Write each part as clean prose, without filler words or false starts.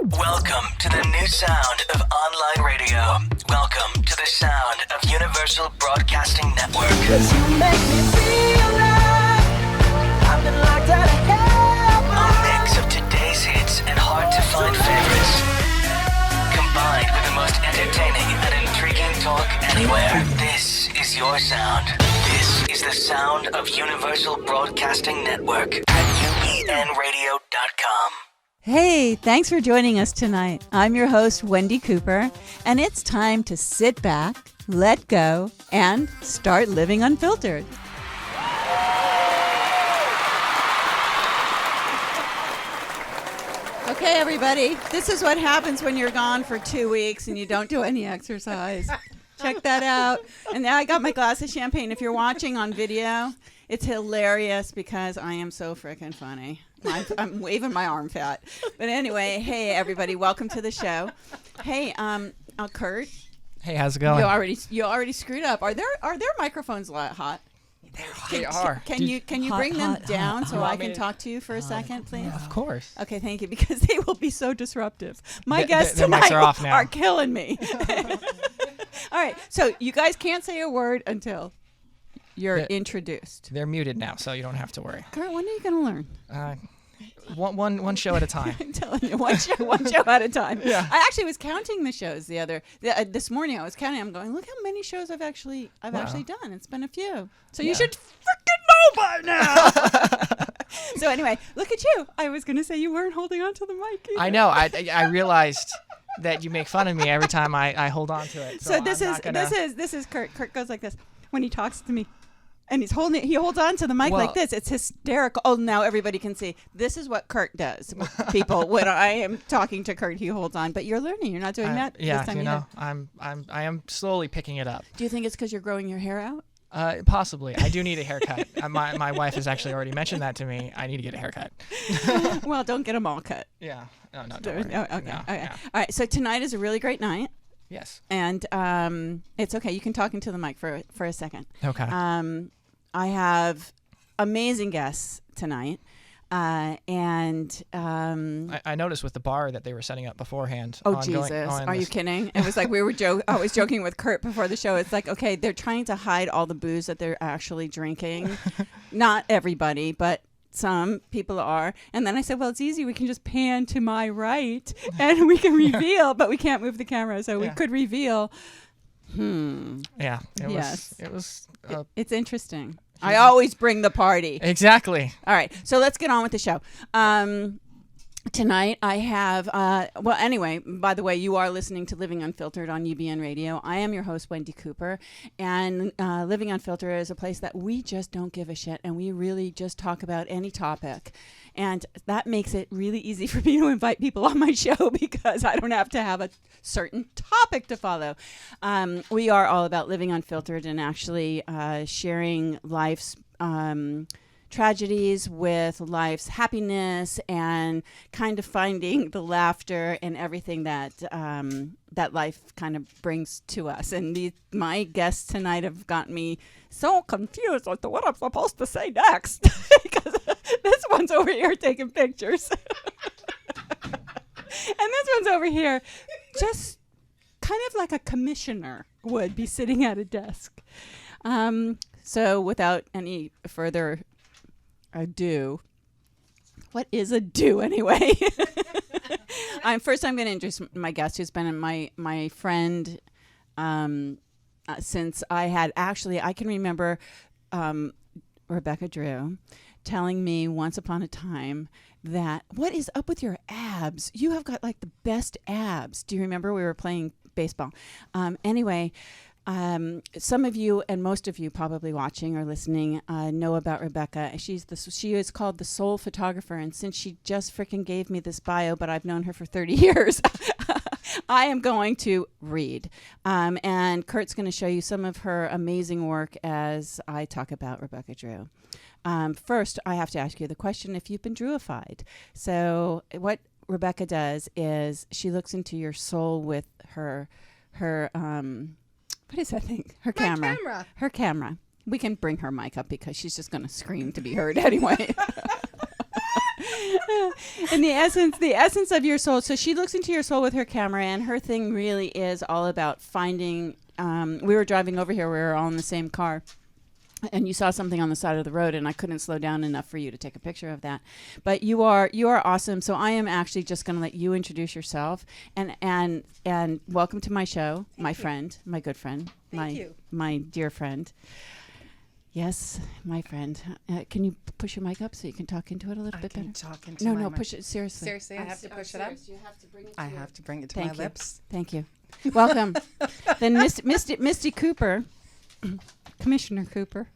Welcome to the new sound of online radio. Welcome to the sound of Universal Broadcasting Network. 'Cause you make me feel like I've been locked out of heaven. A mix of today's hits and hard-to-find favorites, combined with the most entertaining and intriguing talk anywhere. This is your sound. This is the sound of Universal Broadcasting Network at ubnradio.com. Hey, thanks for joining us tonight. I'm your host, Wendi Cooper, and it's time to sit back, let go, and start living unfiltered. Okay, everybody, this is what happens when you're gone for 2 weeks and you don't do any exercise. Check that out. And now I got my glass of champagne. If you're watching on video, it's hilarious because I am so freaking funny. I'm waving my arm fat. But anyway, hey, everybody, welcome to the show. Hey, Kurt. Hey, how's it going? You already screwed up. Are there microphones hot? They are. Can you bring them down so I can talk to you for a second, please? Of course. Okay, thank you, because they will be so disruptive. My guests the mics tonight are off now. are killing me. All right, so you guys can't say a word until you're introduced. They're muted now, so you don't have to worry. Kurt, when are you going to learn? One show at a time. I'm telling you, one show at a time. Yeah. I actually was counting the shows this morning. I was counting. I'm going, look how many shows I've actually done. It's been a few. So you should freaking know by now. So anyway, look at you. I was going to say you weren't holding on to the mic either. I know. I realized that you make fun of me every time I hold on to it. So this is Kurt. Kurt goes like this when he talks to me. And he holds on to the mic like this. It's hysterical. Oh, now everybody can see. This is what Kurt does. People, when I am talking to Kurt, he holds on. But you're learning. You're not doing that yeah, this time I am slowly picking it up. Do you think it's because you're growing your hair out? Possibly. I do need a haircut. My wife has actually already mentioned that to me. I need to get a haircut. Well, don't get them all cut. Yeah. No, don't worry. Okay. No, Okay. yeah. All right. So tonight is a really great night. Yes. And it's okay. You can talk into the mic for a second. Okay. I have amazing guests tonight. And I noticed with the bar that they were setting up beforehand. Oh, Jesus. Are you kidding? It was like I was joking with Kurt before the show. It's like, okay, they're trying to hide all the booze that they're actually drinking. Not everybody, but some people are. And then I said, well, it's easy. We can just pan to my right and we can reveal, but we can't move the camera. So we could reveal. Yeah. It was. It's interesting. I always bring the party. Exactly. All right. So let's get on with the show. Tonight I have, anyway, by the way, you are listening to Living Unfiltered on UBN Radio. I am your host, Wendi Cooper, and Living Unfiltered is a place that we just don't give a shit, and we really just talk about any topic. And that makes it really easy for me to invite people on my show because I don't have to have a certain topic to follow. We are all about living unfiltered and actually sharing life's tragedies with life's happiness and kind of finding the laughter and everything that that life kind of brings to us. And my guests tonight have gotten me so confused as to what I'm supposed to say next because this one's over here taking pictures. And this one's over here just kind of like a commissioner would be sitting at a desk. So without any further ado. What is a do anyway? I'm going to introduce my guest, who's been my friend since I can remember Rebecca Drew telling me once upon a time that, what is up with your abs? You have got like the best abs. Do you remember we were playing baseball? Anyway, some of you and most of you probably watching or listening know about Rebecca. She is called the soul photographer, and since she just freaking gave me this bio, but I've known her for 30 years, I am going to read. And Kurt's going to show you some of her amazing work as I talk about Rebecca Drew. First, I have to ask you the question if you've been Drewified. So what Rebecca does is she looks into your soul with her what is that thing? Her camera. Her camera. We can bring her mic up because she's just going to scream to be heard anyway. And the essence of your soul. So she looks into your soul with her camera, and her thing really is all about finding. We were driving over here. We were all in the same car. And you saw something on the side of the road, and I couldn't slow down enough for you to take a picture of that. But you are awesome. So I am actually just going to let you introduce yourself, and welcome to my show, my friend, my good friend, my dear friend. Yes, my friend. Can you push your mic up so you can talk into it a little bit better? Talk into No, my no, mic. push it seriously. Seriously, I have to push it up. You have to bring it. I have to bring it to my lips. Thank you. Welcome. Then Misty Cooper, Commissioner Cooper.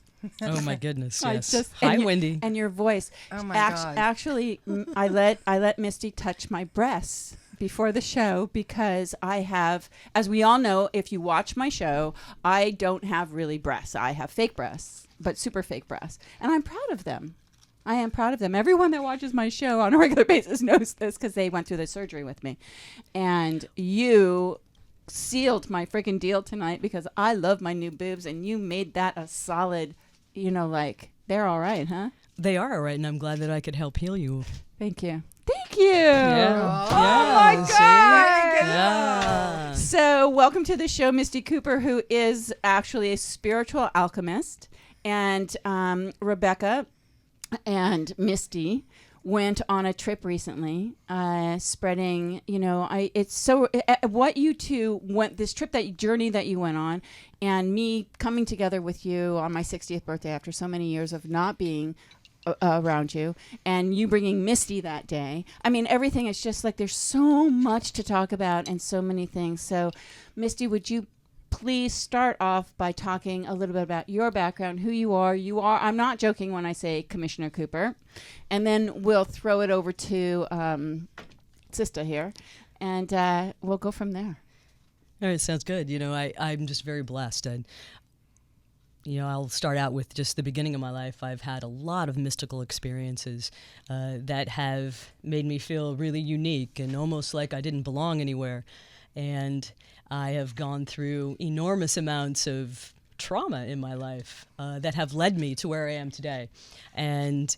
Oh my goodness! I Yes. just- Hi, and your- Wendi. And your voice. Oh my God. Actually, I let Misty touch my breasts before the show because I have, as we all know, if you watch my show, I don't have really breasts. I have fake breasts, but super fake breasts, and I'm proud of them. I am proud of them. Everyone that watches my show on a regular basis knows this because they went through the surgery with me, and you sealed my freaking deal tonight because I love my new boobs, and you made that a solid. Like, they're all right, huh? They are all right, and I'm glad that I could help heal you. Thank you. Thank you. Yeah. Oh, my Yeah, see? God. Yeah. So, welcome to the show, Misty Cooper, who is actually a spiritual alchemist. And Rebecca and Misty went on a trip recently, spreading, it's so, what you two went, this journey that you went on, and me coming together with you on my 60th birthday after so many years of not being around you, and you bringing Misty that day. I mean, everything is just like, there's so much to talk about and so many things. So, Misty, would you please start off by talking a little bit about your background, who you are. I'm not joking when I say Commissioner Cooper. And then we'll throw it over to Sista here, and we'll go from there. All right, sounds good. I'm just very blessed. And, I'll start out with just the beginning of my life. I've had a lot of mystical experiences that have made me feel really unique and almost like I didn't belong anywhere. And I have gone through enormous amounts of trauma in my life that have led me to where I am today. And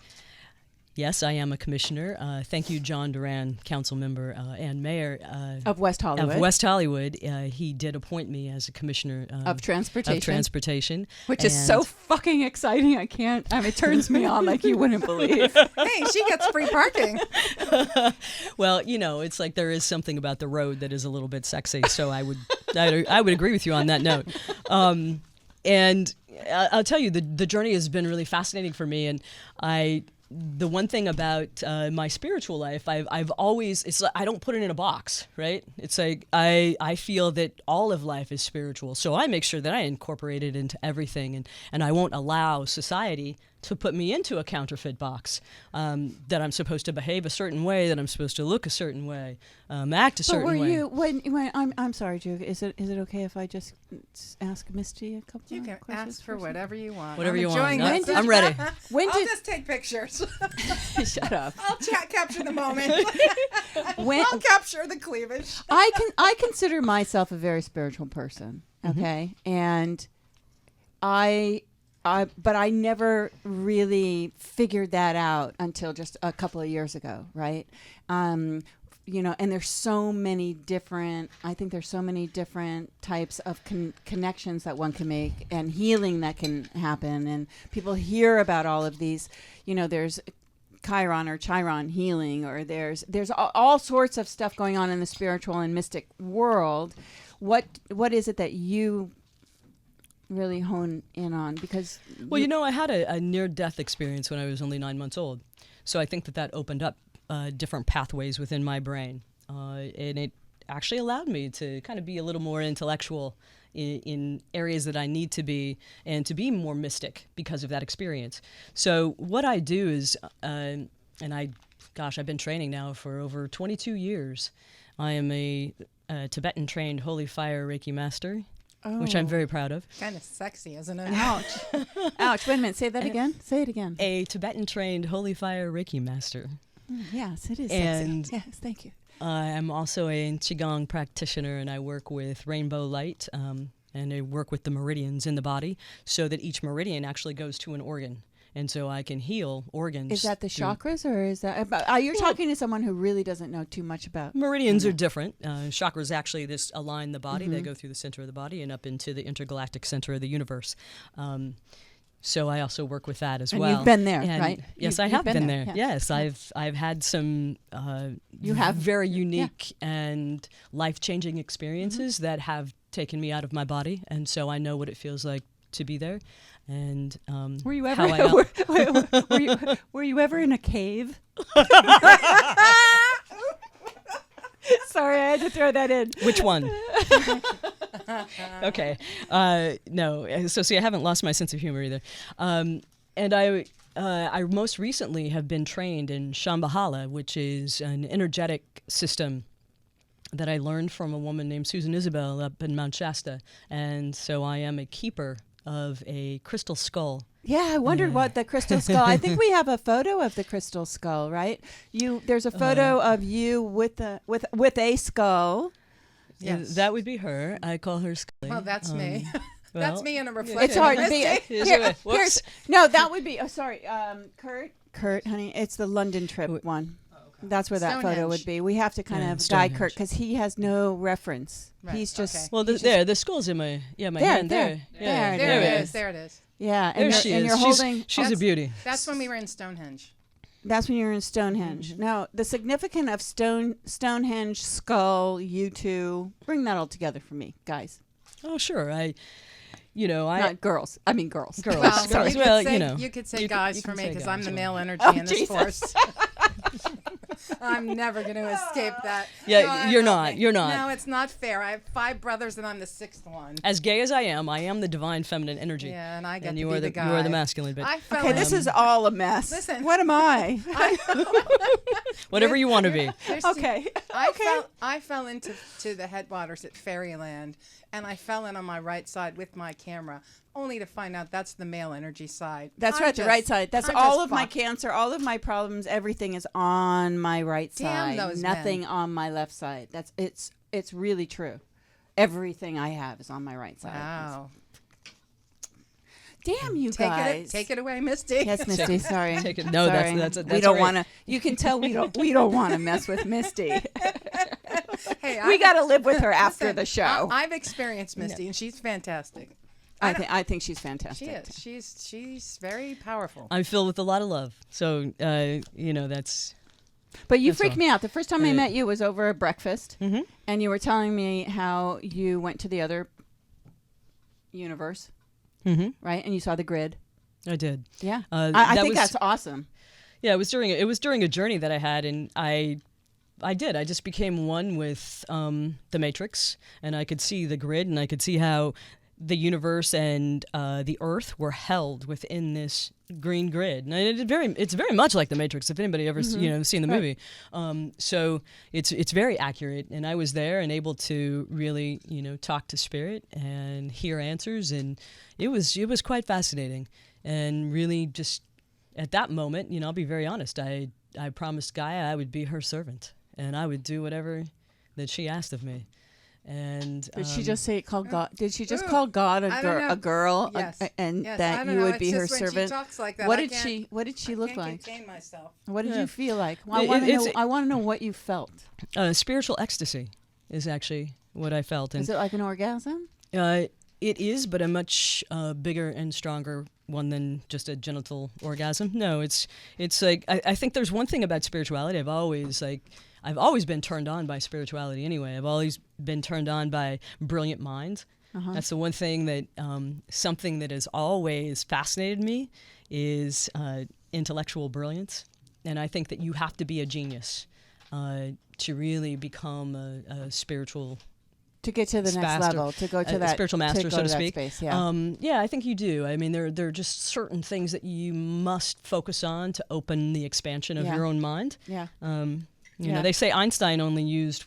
yes, I am a commissioner. Thank you, John Duran, council member and mayor Of West Hollywood. Of West Hollywood. He did appoint me as a commissioner of transportation. Which is so fucking exciting. It turns me on like you wouldn't believe. Hey, she gets free parking. Well, it's like there is something about the road that is a little bit sexy. So I would agree with you on that note. And I'll tell you, the journey has been really fascinating for me. And the one thing about my spiritual life, I've always, it's like I don't put it in a box, right? It's like I feel that all of life is spiritual. So I make sure that I incorporate it into everything, and I won't allow society to put me into a counterfeit box, that I'm supposed to behave a certain way, that I'm supposed to look a certain way, act a certain way. But were you, when I'm sorry, Drew, is it okay if I just ask Misty a couple You of can questions for first? whatever you want. Whatever I'm you want. enjoying this. I'm ready. When I'll did just take pictures. shut up? I'll capture the moment. When I'll capture the cleavage. I consider myself a very spiritual person, okay? And but I never really figured that out until just a couple of years ago, right? And there's so many different, I think there's so many different types of connections that one can make and healing that can happen. And people hear about all of these, there's Chiron or Chiron healing, or there's all sorts of stuff going on in the spiritual and mystic world. What is it that you really hone in on? Because I had a near-death experience when I was only 9 months old, so I think that opened up different pathways within my brain, and it actually allowed me to kind of be a little more intellectual in areas that I need to be, and to be more mystic because of that experience. So what I do is, I've been training now for over 22 years. I am a Tibetan-trained Holy Fire Reiki master, which I'm very proud of. Kind of sexy, isn't it? Ouch. Ouch. Wait a minute. Say that again. Say it again. A Tibetan-trained Holy Fire Reiki master. Yes, it is And sexy. Yes, thank you. I'm also a Qigong practitioner, and I work with rainbow light, and I work with the meridians in the body so that each meridian actually goes to an organ. and so I can heal organs. Is that the through- chakras, or is that? You're talking to someone who really doesn't know too much about. Meridians are different. Chakras actually align the body. Mm-hmm. They go through the center of the body and up into the intergalactic center of the universe. So I also work with that as And well. you've been there, And right? Yes, You've I have been there, there. yeah. Yes, I've had some You have? very unique and life-changing experiences that have taken me out of my body, and so I know what it feels like to be there. And Were you how ever? I Were you ever in a cave? Sorry, I had to throw that in. Which one? Okay. No. So see, I haven't lost my sense of humor either. And I most recently have been trained in Shambhala, which is an energetic system that I learned from a woman named Susan Isabel up in Mount Shasta. And so I am a keeper of a crystal skull. Yeah, I wondered what the crystal skull. I think we have a photo of the crystal skull, right? There's a photo of you with a skull. Yes. That would be her. I call her Scully. Well, that's me. That's well, me in a reflection. It's hard to be. Here's Here, a- whoops. here's no. That would be. Oh, sorry, Kurt, honey. It's the London trip one. That's where that photo Stonehenge. would be. We have to kind Yeah, of guide Stonehenge. Kurt because he has no reference. Right, He's just okay. Well, he's the skull's in my my There, hand there. there. There, There it it is. is. There it is. yeah, There and she you're, and is. you're holding. She's a That's- beauty. That's when we were in Stonehenge. That's when you're in Stonehenge. Now, the significance of Stonehenge, skull, you two, bring that all together for me, guys. Oh, sure. I Not girls. I mean girls. girls. Well, girls. you Well, could say, you know, you could say you guys you for can me say because guys, I'm the well. male energy Oh, in this Jesus. force. I'm never going to escape that. Yeah, God you're help not, me. you're not. No, it's not fair. I have 5 brothers and I'm the 6th one. As gay as I am the divine feminine energy. Yeah, and I get And to you be are the the guy. you are the masculine bit. I fell Okay, in. this is all a mess. Listen. What am I? Whatever you want to be. There's- Okay. I fell into the headwaters at Fairyland, and I fell in on my right side with my camera, only to find out that's the male energy side. That's I'm right, the just- right side. That's I'm all just of my fucked. cancer, all of my problems, everything is on my right Damn side. those Nothing men. on my left side. It's really true. Everything I have is on my right side. Wow. Damn you guys. Take it away, Misty. Yes, Misty. Sorry. Take it. No, Sorry. that's we all don't right. want to. You can tell we don't want to mess with Misty. Hey, We got to live with her after listen, the show. I've experienced Misty, and she's fantastic. I think she's She fantastic. is. She's very powerful. I'm filled with a lot of love. So that's But you That's freaked all. me out. The first time I Yeah. met you was over at breakfast, Mhm. and you were telling me how you went to the other universe, right? And you saw the grid. I did. Yeah, Uh, I that think was- that's awesome. Yeah, it was during a journey that I had, and I just became one with the Matrix, and I could see the grid, and I could see how the universe and the Earth were held within this green grid, and it's very much like the Matrix. If anybody ever seen the movie, so it's very accurate, and I was there and able to really talk to spirit and hear answers, and it was quite fascinating, and really just at that moment, I'll be very honest. I promised Gaia I would be her servant, and I would do whatever that she asked of me. And Did she just say call God? Did she just Ooh, call God I don't know. a girl, Yes. and Yes, I that don't you know. would It's be her just when servant? She talks like that, What I did can't- What did she I look can't like? contain myself. What did Yeah. you feel like? Well, I It- want to know. it's- I want to know what you felt. Spiritual ecstasy is actually what I felt, and Is it like an orgasm? it is, but a much bigger and stronger one than just a genital orgasm. No, it's like I think there's one thing about spirituality. I've always been turned on by spirituality anyway. I've always been turned on by brilliant minds. That's the one thing that something that has always fascinated me is intellectual brilliance, and I think that you have to be a genius to really become a spiritual. To get to the next Master- level, to go to that spiritual master, to go so to that speak. space, yeah. Yeah, I think you do. I mean, there are just certain things that you must focus on to open the expansion of Yeah. your own mind. Yeah. You Yeah. know, they say Einstein only used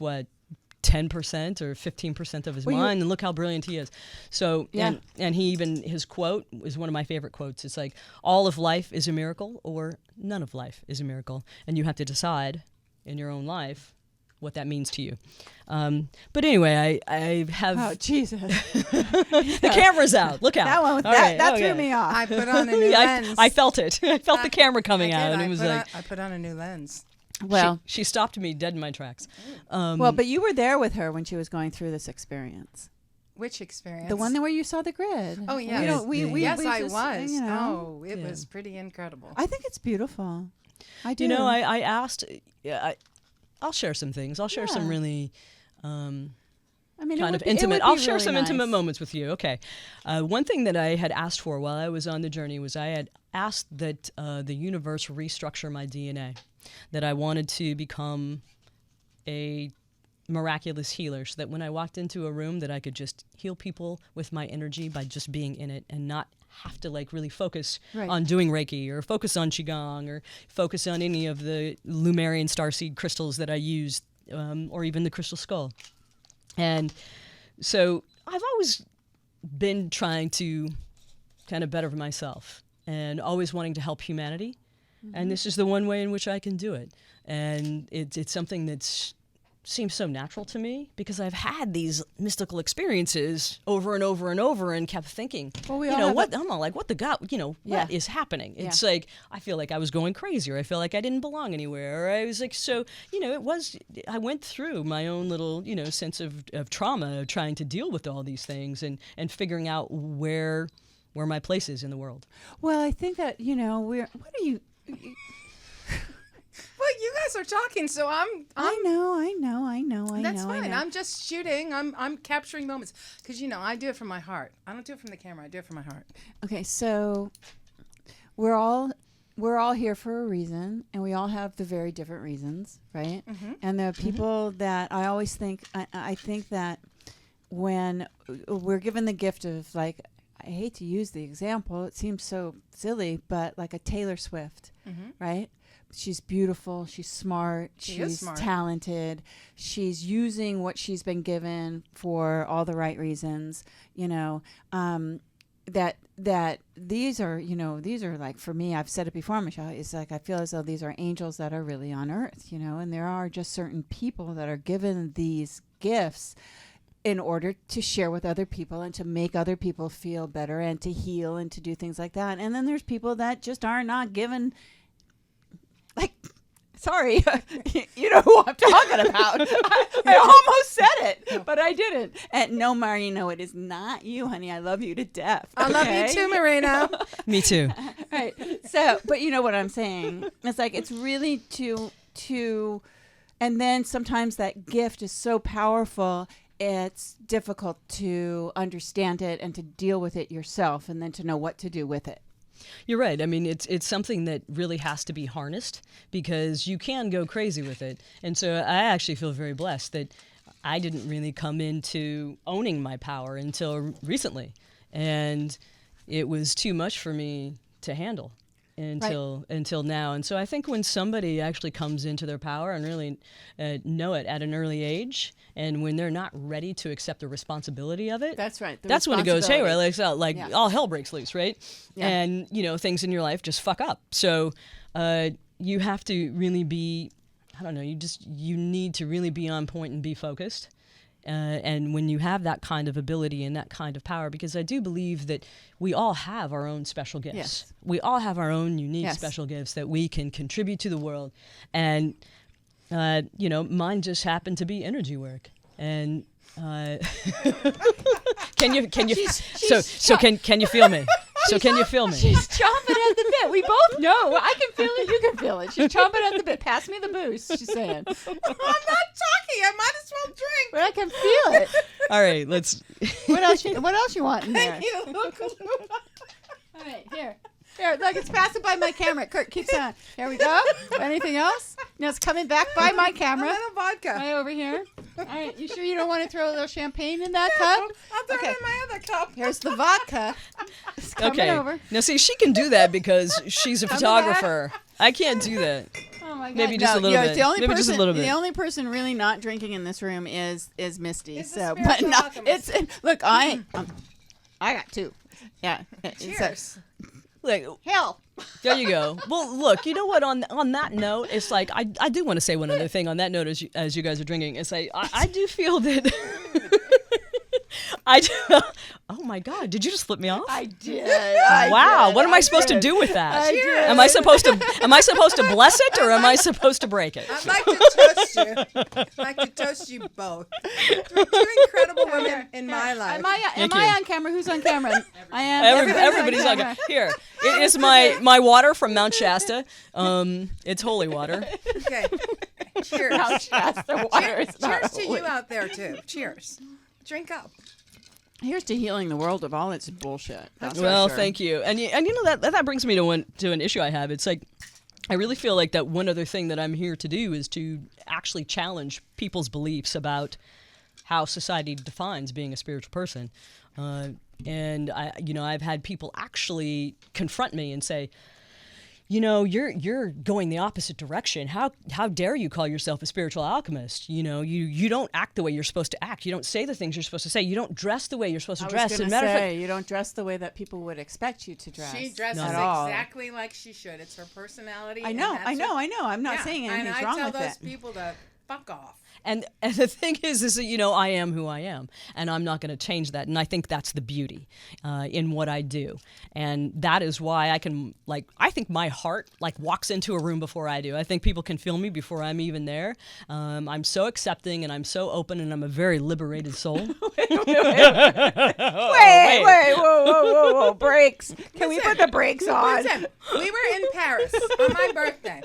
10% or 15% of his Well, mind, and look how brilliant he is. So, Yeah. and he even, his quote is one of my favorite quotes. It's like, all of life is a miracle, or none of life is a miracle, and you have to decide in your own life what that means to you. But anyway, I have Oh Jesus! the camera's out. Look out! That one, All right, that okay. threw me off. I put on a new I, lens. I felt it. I felt the camera coming I out, did. and I it was put like on, I put on a new lens. Well, she stopped me dead in my tracks. well, but you were there with her when she was going through this experience. Which experience? The one where you saw the grid. Oh, yes. You know, Yes, we I just, was. You know, Oh, it Yeah. was pretty incredible. I think it's beautiful. I do. You know, I asked. Yeah, I'll share some things. I'll share some Yeah. really. I mean, it Kind would of be- it intimate. would I'll be share really some intimate nice. moments with you. Okay. One thing that I had asked for while I was on the journey was I had asked that the universe restructure my DNA, that I wanted to become a miraculous healer, so that when I walked into a room that I could just heal people with my energy by just being in it and not have to like really focus Right. on doing Reiki or focus on Qigong or focus on any of the Lumerian starseed crystals that I used, or even the crystal skull. And so I've always been trying to kind of better myself and always wanting to help humanity. And this is the one way in which I can do it. And it's something that seems so natural to me because I've had these mystical experiences over and over and over and kept thinking, Well, we you all know, have what, I'm all like, what the God, you know, Yeah. what is happening? Yeah. It's like, I feel like I was going crazy, or I feel like I didn't belong anywhere, or I was like, so, you know, I went through my own little, you know, sense of trauma of trying to deal with all these things and figuring out where my place is in the world. Well, I think that what are you? Well, you guys are talking, so I know. That's I fine. know. I'm just shooting. I'm capturing moments because I do it from my heart. I don't do it from the camera. I do it from my heart. Okay, so we're all here for a reason, and we all have the very different reasons, right? And there are people that I always think. I think that when we're given the gift of, like, I hate to use the example, it seems so silly, but like a Taylor Swift, right? She's beautiful, she's smart, She is she's smart. talented, she's using what she's been given for all the right reasons, that these are like, for me, I've said it before, Michelle, it's like I feel as though these are angels that are really on earth, and there are just certain people that are given these gifts in order to share with other people and to make other people feel better and to heal and to do things like that. And then there's people that just are not given, like, sorry, you know who I'm talking about. I almost said it, but I didn't. And no, Marino, it is not you, honey. I love you to death. I love okay? you too, Marina. Me too. Right. So, but you know what I'm saying? It's like, it's really to, and then sometimes that gift is so powerful, it's difficult to understand it and to deal with it yourself and then to know what to do with it. You're right. I mean, it's something that really has to be harnessed because you can go crazy with it. And so I actually feel very blessed that I didn't really come into owning my power until recently. And it was too much for me to handle until now. And so I think when somebody actually comes into their power and really know it at an early age, and when they're not ready to accept the responsibility of it, That's right. that's when it goes haywire. Like Yeah. all hell breaks loose, right? Yeah. And things in your life just fuck up. So you have to really be, I don't know, you need to really be on point and be focused. And when you have that kind of ability and that kind of power, because I do believe that we all have our own special gifts. Yes. We all have our own unique Yes. special special gifts that we can contribute to the world. And mine just happened to be energy work. And can you can you feel me? So can you feel me? She's chomping at the bit. We both know. I can feel it. You can feel it. She's chomping at the bit. Pass me the boost, she's saying. I'm not talking. I might as well drink. But I can feel it. All right, let's. What else you want in there? Thank you. Look. All right, here. Here, look, it's passing by my camera. Kurt, keeps on. Here we go. Anything else? No, it's coming back by my A camera. little vodka. Right over here. All right, you sure you don't want to throw a little champagne in that cup? I'll throw it in my other cup. Here's the vodka. It's coming Okay. over. Now, see, she can do that because she's a photographer. I can't do that. Oh my God. Maybe just a little bit. The only Maybe person, just a little bit. The only person really not drinking in this room is Misty. It's the So, spiritual but not. alchemist. Look, I got two. Yeah. Cheers. Like, Help. there you go. Well, look, you know what? On that note, it's like I do want to say one other thing on that note as you guys are drinking. It's like I do feel that I do. Oh my God! Did you just flip me off? I did. Wow! What am I supposed to do with that? I did. Am I supposed to bless it or am I supposed to break it? I'd like to toast you. I'd like to toast you both. You're two incredible women in my life. Am I Thank you. on camera? Who's on camera? I am. Everybody's on camera. Here, it is my water from Mount Shasta. It's holy water. Okay. Cheers. The water is not Cheers to holy. you out there too. Cheers. Drink up. Here's to healing the world of all its bullshit. That's for Well, sure. thank you. And you know that brings me to an issue I have. It's like I really feel like that one other thing that I'm here to do is to actually challenge people's beliefs about how society defines being a spiritual person. And I've had people actually confront me and say, you know, you're going the opposite direction. How dare you call yourself a spiritual alchemist? You know, you don't act the way you're supposed to act. You don't say the things you're supposed to say. You don't dress the way you're supposed to I dress. was going As a to matter of fact, say, you don't dress the way that people would expect you to dress. She dresses at all. exactly like she should. It's her personality. I and know. that's I know. her- I know. I'm not Yeah, saying and anything's I wrong tell with those it. people to fuck off. And the thing is that, you know, I am who I am, and I'm not going to change that. And I think that's the beauty in what I do. And that is why I can, I think my heart, walks into a room before I do. I think people can feel me before I'm even there. I'm so accepting, and I'm so open, and I'm a very liberated soul. Wait, whoa, brakes. Can we put the brakes on? Listen, we were in Paris on my birthday.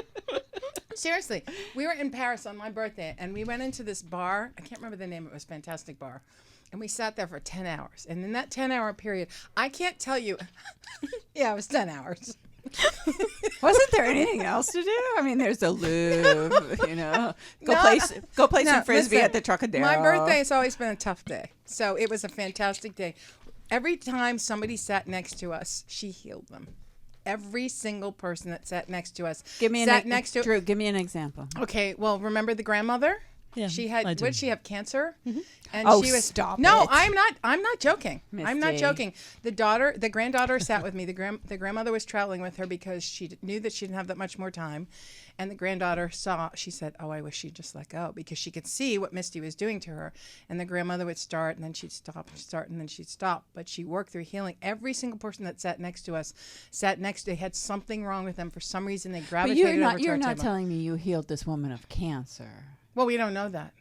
Seriously, we were in Paris on my birthday, and we went into this bar. I can't remember the name. It was a fantastic bar. And we sat there for 10 hours. And in that 10-hour period, I can't tell you. Yeah, it was 10 hours. Wasn't there anything else to do? I mean, there's the Louvre, you know. Go No, play no, some frisbee listen, at the Trocadero. My birthday has always been a tough day. So it was a fantastic day. Every time somebody sat next to us, she healed them. Every single person that sat next to us Give me sat next to. Drew, give me an example. Okay, well, remember the grandmother? Yeah, She I had. do. What did she have? Cancer. Mm-hmm. And Oh, she was. stop No, it. I'm not. I'm not joking. I'm not Misty. joking. The granddaughter sat with me. The grandmother was traveling with her because she knew that she didn't have that much more time, and the granddaughter saw. She said, "Oh, I wish she'd just let go," because she could see what Misty was doing to her. And the grandmother would start, and then she'd stop, and start, and then she'd stop. But she worked through healing. Every single person that sat next to us had something wrong with them for some reason. They But gravitated over to our you're not table. telling me you healed this woman of cancer. Well, we don't know that.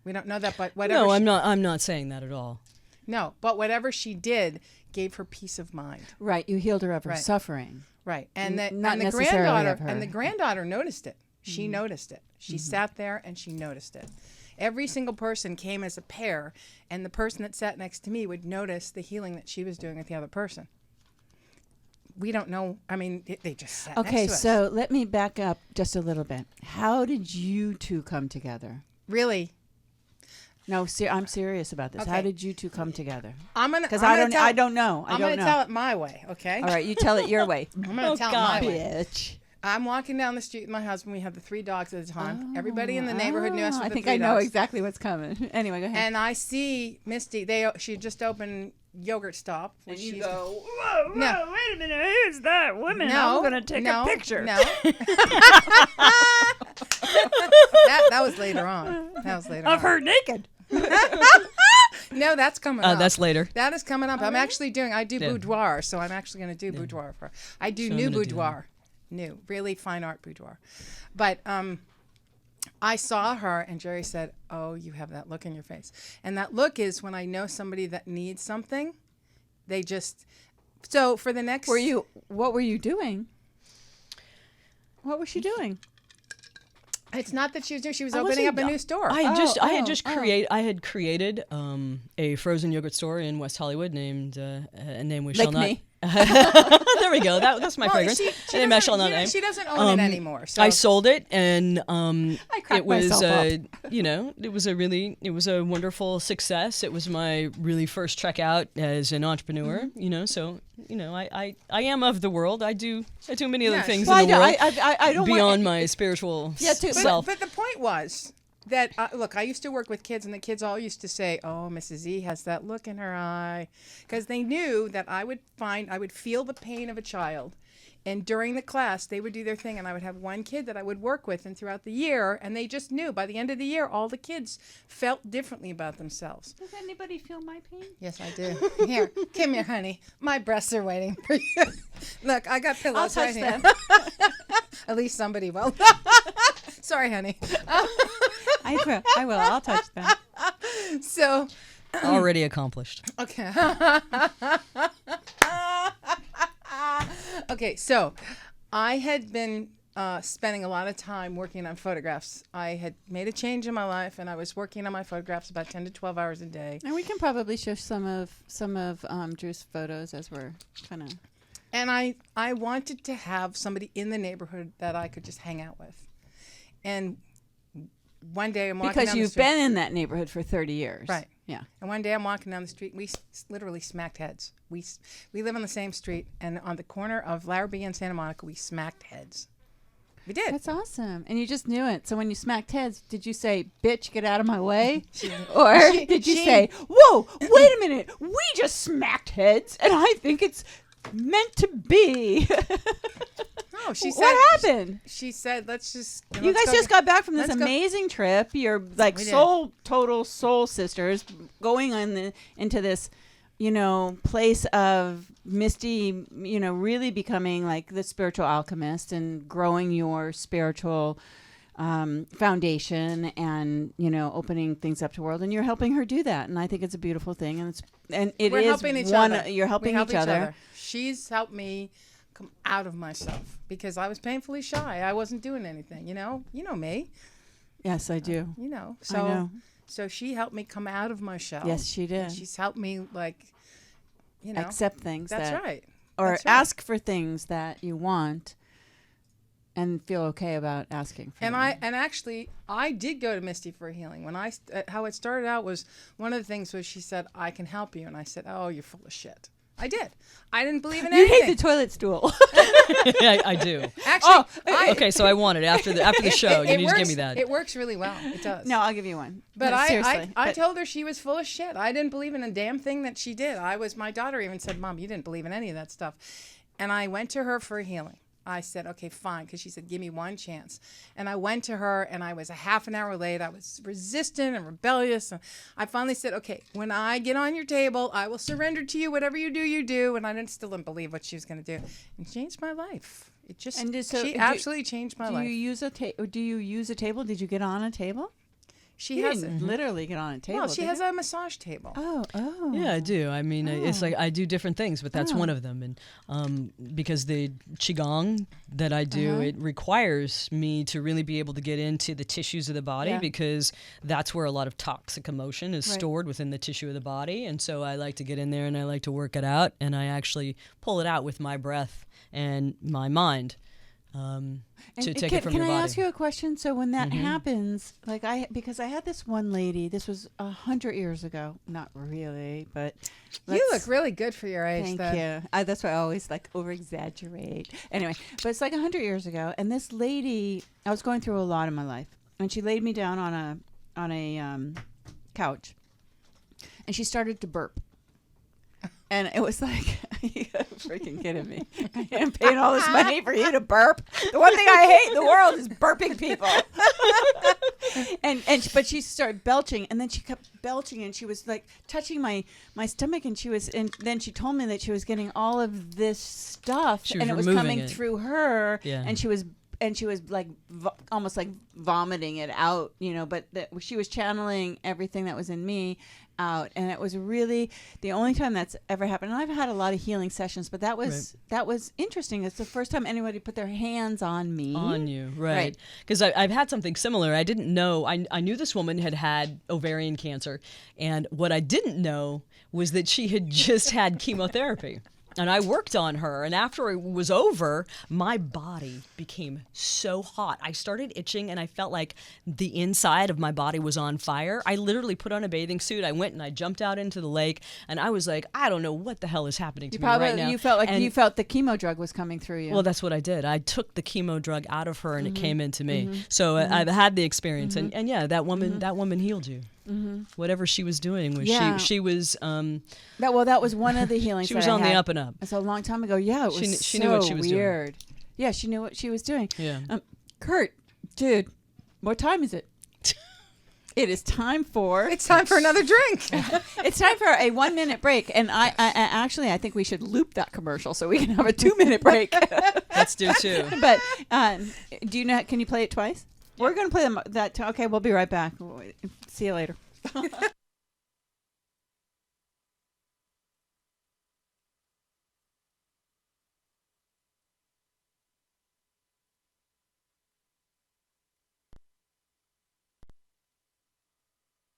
We don't know that, but whatever. No, I'm not saying that at all. No, but whatever she did gave her peace of mind. Right, you healed her of her Right. suffering. Right. And the not and the necessarily granddaughter of her. and the granddaughter noticed it. She noticed it. She sat there and she noticed it. Every single person came as a pair, and the person that sat next to me would notice the healing that she was doing with the other person. We don't know. I mean, they just sat Okay, next to us. so let me back up just a little bit. How did you two come together? Really, No, I'm serious about this. How Okay. did you two come together? I'm gonna Because I'm I gonna don't. tell- I don't know. I I'm don't gonna know. tell it my way. Okay. All right, you tell it your way. I'm gonna tell it my way. Bitch. I'm walking down the street with my husband. We have the 3 dogs at a time. Everybody in the neighborhood knew us with I the think 3 I know dogs. exactly what's coming. Anyway, go ahead. And I see Misty. She had just opened Yogurt Stop. And she's- whoa, No. wait a minute, who's that woman? No, I'm going to take no, a picture. No. that was later on. That was later Of on. her naked. No, that's coming up. That's later. That is coming up. I'm actually doing. I do Yeah. boudoir, so I'm actually going to do boudoir for her. I do So I'm new gonna do boudoir, new, really fine art boudoir. But I saw her, and Jerry said, "Oh, you have that look in your face," and that look is when I know somebody that needs something, they just. So for the next. What were you doing? What was she doing? It's not that she was doing. She was I opening up wasn't- a new store. I had oh. created a frozen yogurt store in West Hollywood named a name we Like shall not. me. There we go. That's my Well, fragrance. she A name I doesn't- shall not you know, name. she doesn't own it anymore. So. I sold it, and cracked it was myself up. it was a wonderful success. It was my really first trek out as an entrepreneur. Mm-hmm. You know, so I am of the world. I do many other Yeah, things Well, in the world I don't beyond want, my spiritual Yeah, too. self. But the point was that look, I used to work with kids, and the kids all used to say, "Oh, Mrs. E has that look in her eye," because they knew that I would feel the pain of a child, And during the class, they would do their thing, and I would have one kid that I would work with, and throughout the year, and they just knew by the end of the year, all the kids felt differently about themselves. Does anybody feel my pain? Yes, I do. Here, come here, honey. My breasts are waiting for you. Look, I got pillows I'll right touch here. them. At least somebody will. Sorry, honey. I will. I'll touch them. So, Already accomplished. okay. Okay, so I had been spending a lot of time working on photographs. I had made a change in my life, and I was working on my photographs about 10 to 12 hours a day. And we can probably show some of Drew's photos as we're kind of. And I wanted to have somebody in the neighborhood that I could just hang out with. And one day I'm walking Because down the you've street. been in that neighborhood for 30 years. Right. Yeah. And one day I'm walking down the street, and we literally smacked heads. We live on the same street, and on the corner of Larrabee and Santa Monica, we smacked heads. We did. That's awesome. And you just knew it. So when you smacked heads, did you say, bitch, get out of my way? Or did you say, whoa, wait a minute. We just smacked heads, and I think it's meant to be. No, she said. What happened? She said, let's just. You guys just got back from this let's go- amazing trip. You're like We did. total soul sisters, going into this, place of Misty, really becoming like the spiritual alchemist and growing your spiritual foundation and, opening things up to the world. And you're helping her do that. And I think it's a beautiful thing. And We're helping each other. You're helping We help each other. She's helped me come out of myself because I was painfully shy. I wasn't doing anything. You know me. Yes, I do. So I know. so she helped me come out of my shell. Yes, she did. And she's helped me Accept things That's that, right. or That's right. ask for things that you want, and feel okay about asking for And them. actually I did go to Misty for healing. When how it started out was one of the things was she said, I can help you, and I said, oh, you're full of shit. I did. I didn't believe in You anything. hate the toilet stool. I do. Actually, Okay, so I want it after the show. You need to give me that. It works really well. It does. No, I'll give you one. But No, seriously. I But- told her she was full of shit. I didn't believe in a damn thing that she did. My daughter even said, Mom, you didn't believe in any of that stuff. And I went to her for healing. I said, okay, fine, because she said, give me one chance. And I went to her, and I was a half an hour late. I was resistant and rebellious. And I finally said, okay, when I get on your table, I will surrender to you. Whatever you do, you do. And I still didn't believe what she was going to do. And changed my life. It just, she absolutely changed my life. Do you use a table? Did you get on a table? She You has didn't literally get on a table. Well, she did has you? a massage table. Oh. Yeah, I do. I mean, it's like I do different things, but that's one of them. And because the qigong that I do, it requires me to really be able to get into the tissues of the body because that's where a lot of toxic emotion is stored within the tissue of the body. And so I like to get in there and I like to work it out, and I actually pull it out with my breath and my mind. To take it from your body. Can I ask you a question? So when that happens, because I had this one lady, this was 100 years ago, not really, but You look really good for your age. Thank you. That's why I always over exaggerate. Anyway, but it's 100 years ago, and this lady, I was going through a lot in my life, and she laid me down on a couch, and she started to burp. And it was like, you freaking kidding me. I'm paying all this money for you to burp. The one thing I hate in the world is burping people. But she started belching, and then she kept belching, and she was touching my stomach, and then she told me that she was getting all of this stuff, and it was coming through her, and she was almost like vomiting it out, but she was channeling everything that was in me out, and it was really the only time that's ever happened. And I've had a lot of healing sessions, but that was interesting. It's the first time anybody put their hands on me. On you, right. Because I've had something similar. I didn't know. I knew this woman had ovarian cancer, and what I didn't know was that she had just had chemotherapy. And I worked on her, and after it was over, my body became so hot. I started itching, and I felt like the inside of my body was on fire. I literally put on a bathing suit. I went and I jumped out into the lake, and I was like, I don't know what the hell is happening to me right now. You felt like you felt the chemo drug was coming through you. Well, that's what I did. I took the chemo drug out of her, and it came into me. So I've had the experience, and yeah, that woman healed you. whatever she was doing. Was Yeah. she was That was one of the healings. she was that I on the had. up and up. It's a long time ago. Yeah, it was She knew what she was doing. weird. Yeah, she knew what she was doing. Yeah. Kurt, dude, what time is it? It is time for. It's time for another drink. It's time for a 1-minute break, and I actually I think we should loop that commercial so we can have a 2-minute break. Let's do two. But do you know? Can you play it twice? We're going to play them that. Okay, we'll be right back. See you later.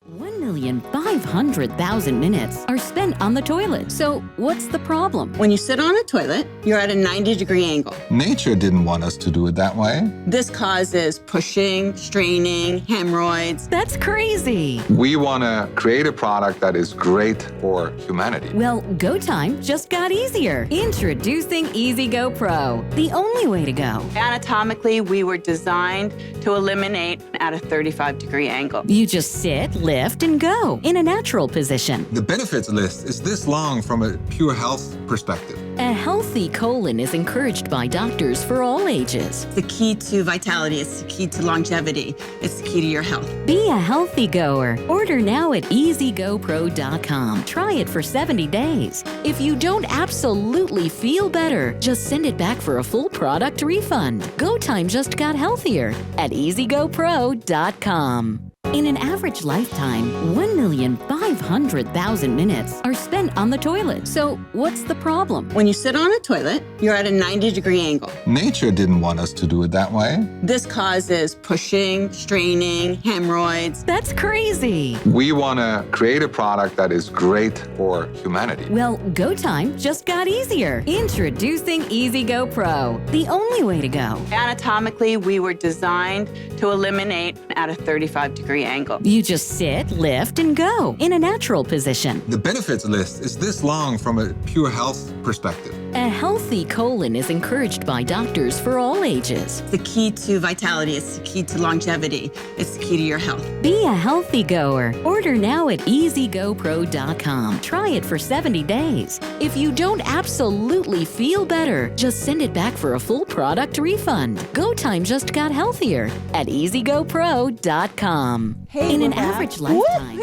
$1,500,000 minutes are spent on the toilet. So what's the problem? When you sit on a toilet, you're at a 90-degree angle. Nature didn't want us to do it that way. This causes pushing, straining, hemorrhoids. That's crazy. We want to create a product that is great for humanity. Well, go time just got easier. Introducing Easy Go Pro, the only way to go. Anatomically, we were designed to eliminate at a 35-degree angle. You just sit, lift, and go in a natural position. The benefits list is this long from a pure health perspective. A healthy colon is encouraged by doctors for all ages. It's the key to vitality. It's the key to longevity. It's the key to your health. Be a healthy goer. Order now at EasyGoPro.com. Try it for 70 days. If you don't absolutely feel better, just send it back for a full product refund. Go time just got healthier at EasyGoPro.com. In an average lifetime, 1,500,000 minutes are spent on the toilet. So what's the problem? When you sit on a toilet, you're at a 90-degree angle. Nature didn't want us to do it that way. This causes pushing, straining, hemorrhoids. That's crazy. We want to create a product that is great for humanity. Well, go time just got easier. Introducing Easy Go Pro, the only way to go. Anatomically, we were designed to eliminate at a 35-degree angle. You just sit, lift, and go in a natural position. The benefits list is this long from a pure health perspective. A healthy colon is encouraged by doctors for all ages. It's the key to vitality. It's the key to longevity. It's the key to your health. Be a healthy goer. Order now at EasyGoPro.com. Try it for 70 days. If you don't absolutely feel better, just send it back for a full product refund. Go time just got healthier at EasyGoPro.com. Hey, In we're an back. average lifetime.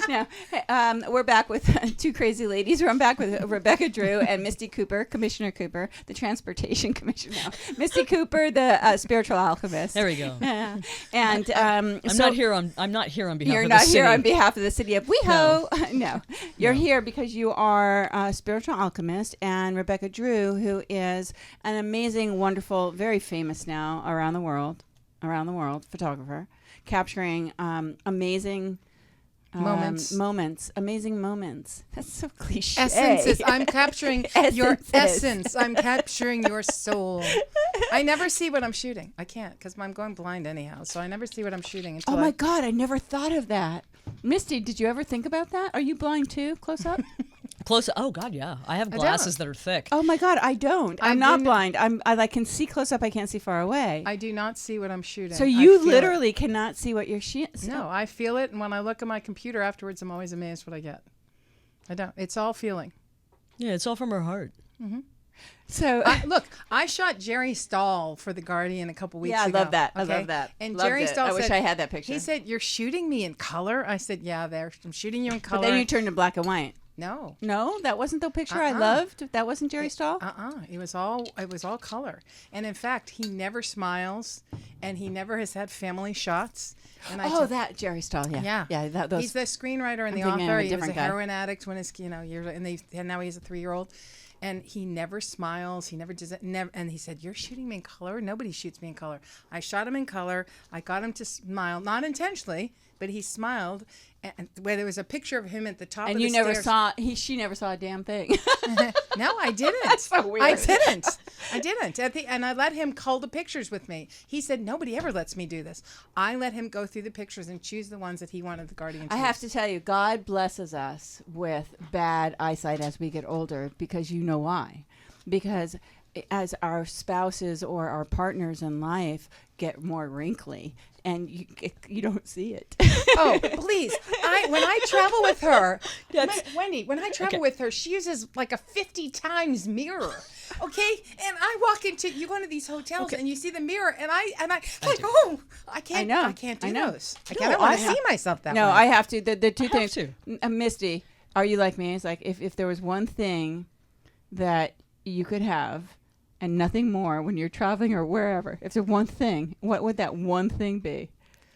Now, we're back with two crazy ladies. I'm back with Rebecca Drew and Misty Cooper, Commissioner Cooper, the Transportation Commissioner now. Misty Cooper, the spiritual alchemist. There we go. And I'm so not here on behalf you're of the not city. here on behalf of the city of WeHo. No, you're here because you are a spiritual alchemist, and Rebecca Drew, who is an amazing, wonderful, very famous now around the world photographer, capturing amazing amazing moments. That's so cliche. Essences. I'm capturing your Essences. essence. I'm capturing your soul. I never see what I'm shooting. I can't because I'm going blind anyhow. So I never see what I'm shooting until Oh my God, I never thought of that. Misty, did you ever think about that? Are you blind too? Close up? Close. Oh God, yeah. I have glasses that are thick. Oh my God, I don't. I I'm not do blind. I can see close up. I can't see far away. I do not see what I'm shooting. So I you feel literally cannot see what you're shooting. it. No, I feel it, and when I look at my computer afterwards, I'm always amazed what I get. I don't. It's all feeling. Yeah, it's all from her heart. So Look, I shot Jerry Stahl for The Guardian a couple weeks yeah, I ago. love that. I okay? love that. And Loved Jerry it. Stahl I said, wish I had that picture. He said, "You're shooting me in color." I said, "Yeah, I'm shooting you in color." But then you turned to black and white. No. No, that wasn't the picture I Uh-uh. loved. That wasn't Jerry Stahl. It was all color. And in fact, he never smiles, and he never has had family shots. And That Jerry Stahl. Yeah, yeah. Those. He's the screenwriter and the I'm thinking of author. a He was a different guy. heroin addict when his and now he's a 3-year-old. And he never smiles. He never does it. Never. And he said, "You're shooting me in color. Nobody shoots me in color." I shot him in color. I got him to smile, not intentionally, but he smiled. And where there was a picture of him at the top. and of you the never stairs. she never saw a damn thing. No, I didn't. That's so weird. I didn't. And I let him cull the pictures with me. He said, "Nobody ever lets me do this." I let him go through the pictures and choose the ones that he wanted the Guardian to I have use. to tell you, God blesses us with bad eyesight as we get older because you know why. Because as our spouses or our partners in life get more wrinkly, and you don't see it. Oh, please! When I travel with her, That's- Wendy. When I travel Okay. with her, she uses like a 50 times mirror. Okay, and I walk into you go into these hotels and you see the mirror, and I like, oh, I can't. I know. I can't do I know. those. I No, can't. I want I to have- see myself that No, way. I have to. The two have things. to. Misty, are you like me? It's like if there was one thing that you could have and nothing more when you're traveling or wherever, if there's one thing, what would that one thing be?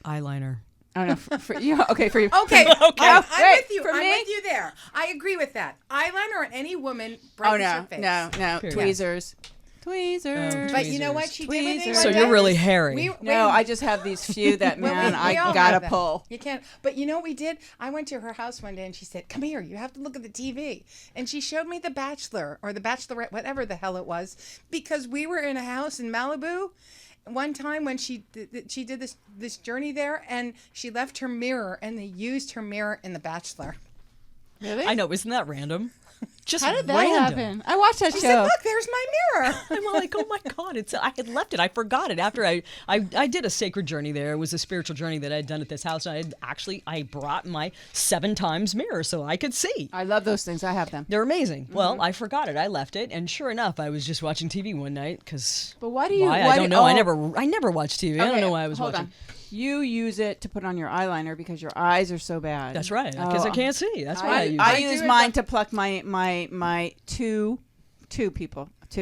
Eyeliner. I don't know. For you, okay, for you. Okay, I'm wait, with you. for I'm me? with you there. I agree with that. Eyeliner on any woman Oh brightens no, her face. no, Period. tweezers, tweezers. But you know what she did with me? Tweezers. one So day? you're really hairy. No, I just have these few that Well, man we I all gotta have them. pull. You can't. But you know what we did? I went to her house one day and she said, "Come here. You have to look at the TV." And she showed me The Bachelor or The Bachelorette, whatever the hell it was, because we were in a house in Malibu. One time when she did this journey there, and she left her mirror, and they used her mirror in The Bachelor. Really? I know, isn't that random? Just How did that random. happen? I watched that She show. said, "Look, there's my mirror." I'm like, oh my God, I had left it. I forgot it after I did a sacred journey there. It was a spiritual journey that I had done at this house. I brought my 7 times mirror so I could see. I love those things. I have them. They're amazing. Well, I forgot it. I left it, and sure enough, I was just watching TV one night because. But why do you? I don't know. I never watched TV. I don't know why I was hold watching. On. You use it to put on your eyeliner because your eyes are so bad. That's right, because I can't see. That's why I use I it. use do it mine to pluck my two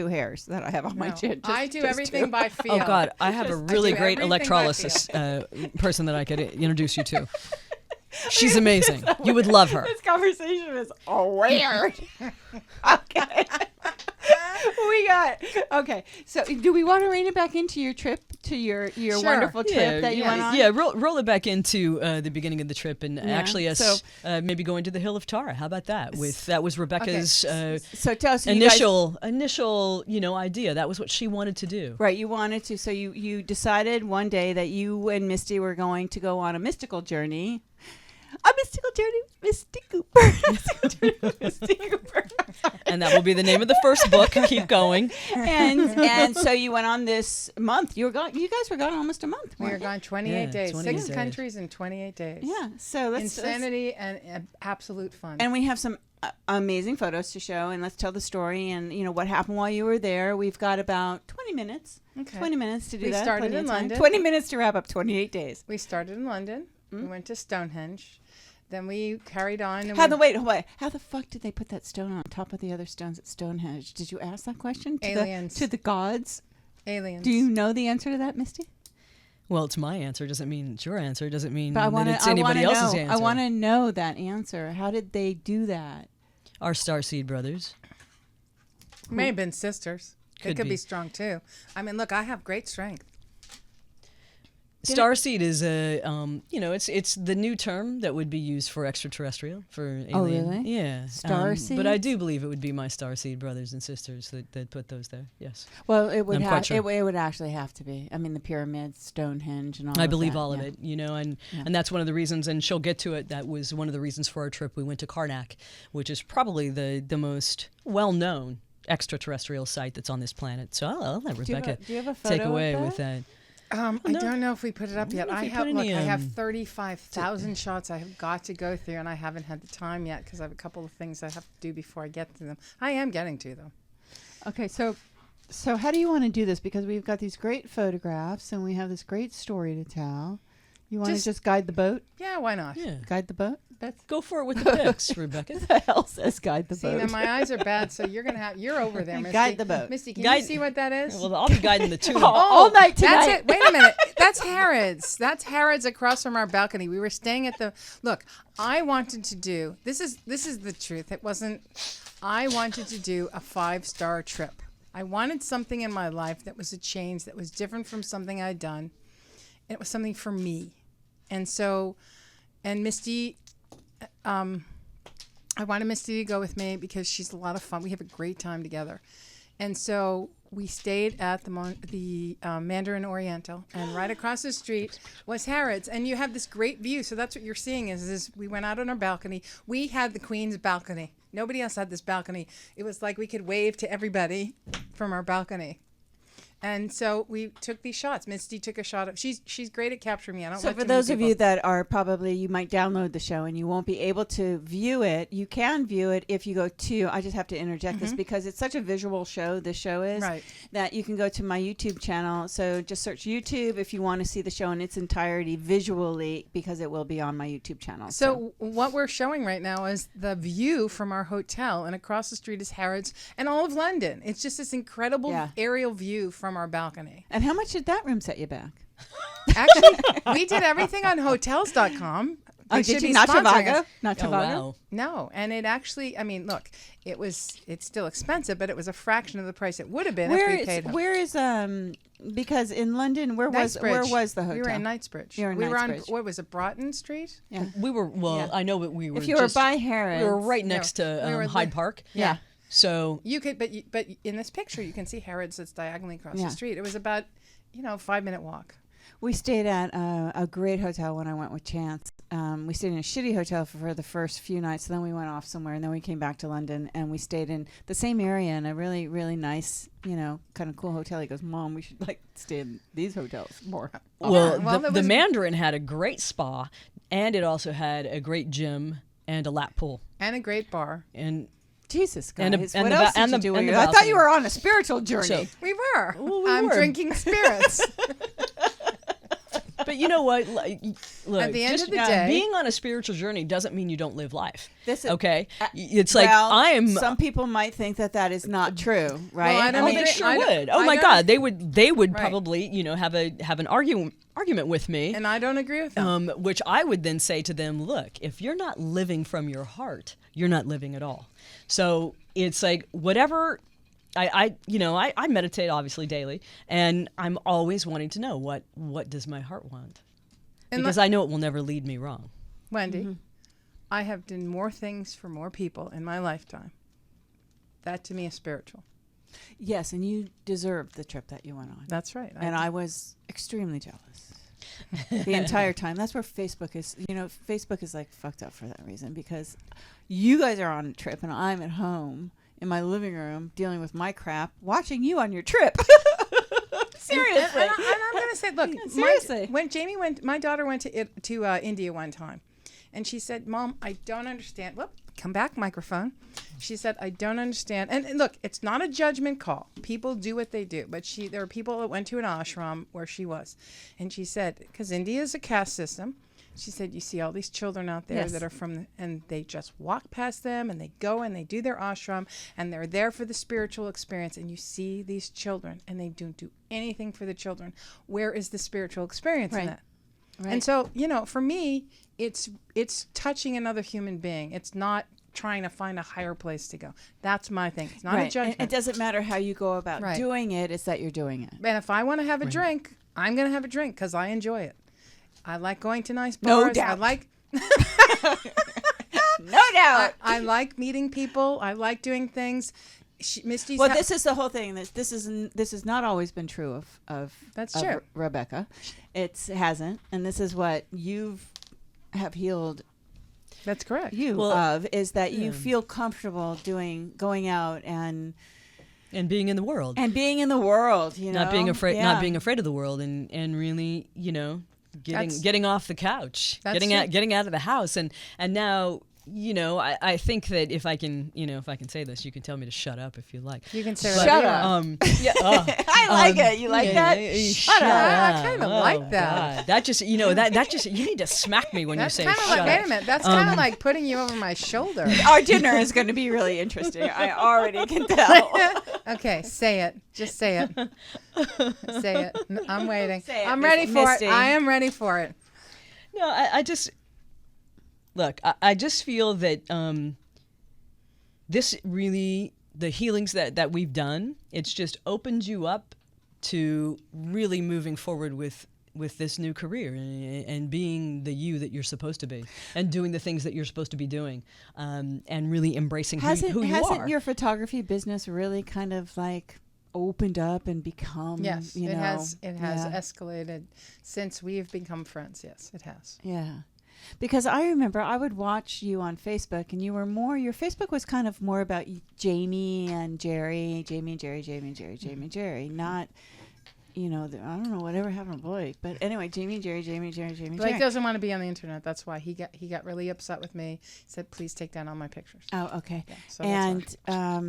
hairs that I have on my chin. I do everything by feel. Oh God, I have a really do great everything by electrolysis person that I could introduce you to. She's amazing. You would love her. This conversation is weird. Okay. Okay. So, do we want to rein it back into your trip, to your Sure. wonderful trip that you went on? Yeah, roll it back into the beginning of the trip, and actually us So- maybe going to the Hill of Tara. How about that? That was Rebecca's So tell us, you guys- initial idea. That was what she wanted to do. right? You wanted to. So you decided one day that you and Misty were going to go on a mystical journey. A mystical journey with Misty Cooper. Mystical journey with Misty Cooper. And that will be the name of the first book. Keep going. And so you went on this month. You guys were gone almost a month. We were weren't you? gone 28 Yeah, days, 28 6 days. countries in 28 days. Yeah. So let's Insanity and absolute fun. and we have some amazing photos to show, and let's tell the story and what happened while you were there. We've got about 20 minutes. Okay. 20 minutes to do We that. started Plenty in of time. London. 20 minutes to wrap up 28 days. We started in London. We went to Stonehenge. Then we carried on. And How the fuck did they put that stone on top of the other stones at Stonehenge? Did you ask that question to Aliens. to the gods? aliens. Do you know the answer to that, Misty? Well, it's my answer. Doesn't mean it's your ansor. Doesn't mean But I that want it's to. anybody else's answer. I want to know that answer. How did they do that? Our Starseed brothers. May have been sisters. They Could could be be. strong too. I mean, look, I have great strength. Starseed is it's the new term that would be used for extraterrestrial, for alien. Oh, really? Yeah. Starseeds? But I do believe it would be my Starseed brothers and sisters that put those there. Yes. Well, it would I'm quite have. sure. It would actually have to be. I mean, the pyramids, Stonehenge, and all. I of believe that, all of yeah. it, and that's one of the reasons, and she'll get to it. That was one of the reasons for our trip. We went to Karnak, which is probably the most well-known extraterrestrial site that's on this planet. So I'll let Rebecca do you have a take photo of away that? with that. I no. don't know if we put it up yet. know if I we have put any, I have 35,000 shots I have got to go through, and I haven't had the time yet because I have a couple of things I have to do before I get to them. I am getting to them. Okay, so how do you want to do this? Because we've got these great photographs and we have this great story to tell. You want to just guide the boat? Yeah, why not? Yeah, Guide the boat? go for it with the pics, Rebecca. The hell says guide the See, boat? now my eyes are bad, so you're over there, Misty. Guide the boat. Misty, can Guide- you see what that is? Well, I'll be guiding the two. all night tonight. That's it. Wait a minute. That's Harrods. That's Harrods across from our balcony. We were staying at the. Look, I wanted to do. This is the truth. It wasn't. I wanted to do a 5-star trip. I wanted something in my life that was a change, that was different from something I'd done. It was something for me, and so, and Misty. I wanted Misty to go with me because she's a lot of fun. We have a great time together. And so we stayed at the Mandarin Oriental, and right across the street was Harrods, and you have this great view. So that's what you're seeing is we went out on our balcony. We had the Queen's balcony. Nobody else had this balcony. It was like we could wave to everybody from our balcony. And so we took these shots. Misty took a shot of. She's great at capturing me. I don't. So like for too many those of people. you that are probably, you might download the show and you won't be able to view it. You can view it if you go to, I just have to interject this because it's such a visual show, this show is, Right. that you can go to my YouTube channel. So just search YouTube if you want to see the show in its entirety visually, because it will be on my YouTube channel. So what we're showing right now is the view from our hotel, and across the street is Harrods and all of London. It's just this incredible aerial view from our balcony. And how much did that room set you back? Actually, we did everything on Hotels.com. Oh, They did should you? be Not sponsoring Trivago? us. Not Oh, Trivago? wow. No, and it actually, I mean, look, it's still expensive, but it was a fraction of the price it would have been if we paid. Where is because in London, where was the hotel? We were in Knightsbridge. You were in we were on, Knightsbridge. what was it, Broughton Street? Yeah. We were, I know that we were If you were just- by Harrods, we were right next No, to we were Hyde the- Park. Yeah. So You could, but in this picture, you can see Harrods that's diagonally across Yeah. the street. It was about, 5-minute walk. We stayed at a great hotel when I went with Chance. We stayed in a shitty hotel for the first few nights. Then we went off somewhere, and then we came back to London, and we stayed in the same area in a really, really nice, kind of cool hotel. He goes, "Mom, we should stay in these hotels more." well, well, the, that the was- Mandarin had a great spa, and it also had a great gym and a lap pool. And a great bar. And Jesus, guys, And the- what and the else ba- and did the- you do? and the I thought balcony. you were on a spiritual journey. So- We were. Well, we I'm were. drinking spirits. but you know what? Look, At the end just of the day- being on a spiritual journey doesn't mean you don't live life. This is- okay? It's like Well, I'm. Some people might think that is not true, right? I don't Oh, mean, they sure I don't- would. Oh I my don't- God, they would Right. probably have an argument with me. And I don't agree with them. Which I would then say to them, look, if you're not living from your heart, you're not living at all. So it's like whatever. I meditate obviously daily, and I'm always wanting to know what does my heart want, And because I know it will never lead me wrong. Wendy, I have done more things for more people in my lifetime. That to me is spiritual. Yes, and you deserved the trip that you went on. That's right. And I was extremely jealous the entire time. That's where Facebook is. Facebook is fucked up for that reason, because you guys are on a trip and I'm at home in my living room dealing with my crap, watching you on your trip. Seriously. And I'm going to say, look, Seriously. my daughter went to India one time, and she said, "Mom, I don't understand." Whoop, come back, microphone. She said, "I don't understand." And look, it's not a judgment call. People do what they do, but there are people that went to an ashram where she was, and she said, because India is a caste system. She said, you see all these children out there Yes. that are and they just walk past them, and they go and they do their ashram, and they're there for the spiritual experience. And you see these children, and they don't do anything for the children. Where is the spiritual experience in Right. that? Right. And so, for me, it's touching another human being. It's not trying to find a higher place to go. That's my thing. It's not a Right. judgment. And it doesn't matter how you go about Right. doing it, it's that you're doing it. And if I want to have a drink, I'm going to have a drink because I enjoy it. I like going to nice No bars. I doubt. like No doubt. I like meeting people. I like doing things. Misty's Well, this is the whole thing. This has not always been true of That's of true. Rebecca. It hasn't, and this is what have healed That's correct. you Well, of, is that you feel comfortable going out and And being in the world, being in the world. not being afraid, Yeah. not being afraid of the world, and really, That's- getting off the couch, That's getting true. getting out of the house, and now. I think that if I can say this, you can tell me to shut up if you like. You can say But, whatever you up. want. I like it. You like that? Shut up. up. I kinda Oh, like that. God. That just, that just, you need to smack me when That's you say kind of shut like, wait a up. minute. That's kind of like putting you over my shoulder. Our dinner is going to be really interesting. I already can tell. Okay, say it. Just say it. Say it. I'm waiting. Say it, I'm Miss ready for Misty. it. I am ready for it. No, I just look. I just feel that this really, the healings that we've done, it's just opened you up to really moving forward with this new career and being the you that you're supposed to be and doing the things that you're supposed to be doing, and really embracing who you are. Hasn't your photography business really kind of opened up and become. Yes, you it know, has. It has yeah. escalated since we've become friends. Yes, it has. Yeah. Because I remember I would watch you on Facebook, and you were more, your Facebook was kind of more about Jamie and Jerry, Jamie and Jerry, Jamie and Jerry, Jamie and Jerry, not, you know, I don't know whatever happened to Blake, but anyway, Jamie and Jerry, Jamie and Jerry, Jamie and Blake Jerry. doesn't want to be on the internet. That's why he got really upset with me. He said, "Please take down all my pictures." Oh, okay. Yeah, so that's why.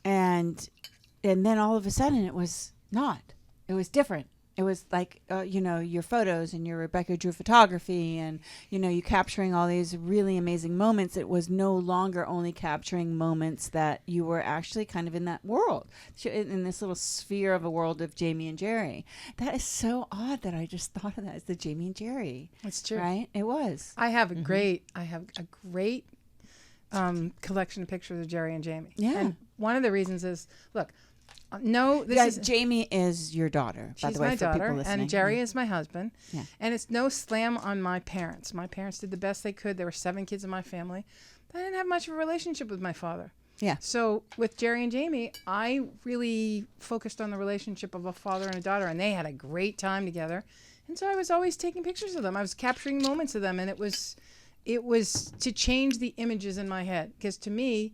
And then all of a sudden it was not. It was different. It was like, you know, your photos and your Rebecca Drew photography and, you know, you capturing all these really amazing moments. It was no longer only capturing moments that you were actually kind of in that world, in this little sphere of a world of Jamie and Jerry. That is so odd that I just thought of that as the Jamie and Jerry. It's true. Right? It was. I have a great collection of pictures of Jerry and Jamie. Yeah. And one of the reasons is, look, this is Jamie is your daughter, by she's the way, my for people daughter, listening. and Jerry is my husband. Yeah. And it's no slam on my parents. My parents did the best they could. There were 7 kids in my family. But I didn't have much of a relationship with my father. Yeah. So with Jerry and Jamie, I really focused on the relationship of a father and a daughter, and they had a great time together. And so I was always taking pictures of them. I was capturing moments of them, and it was to change the images in my head. Because to me,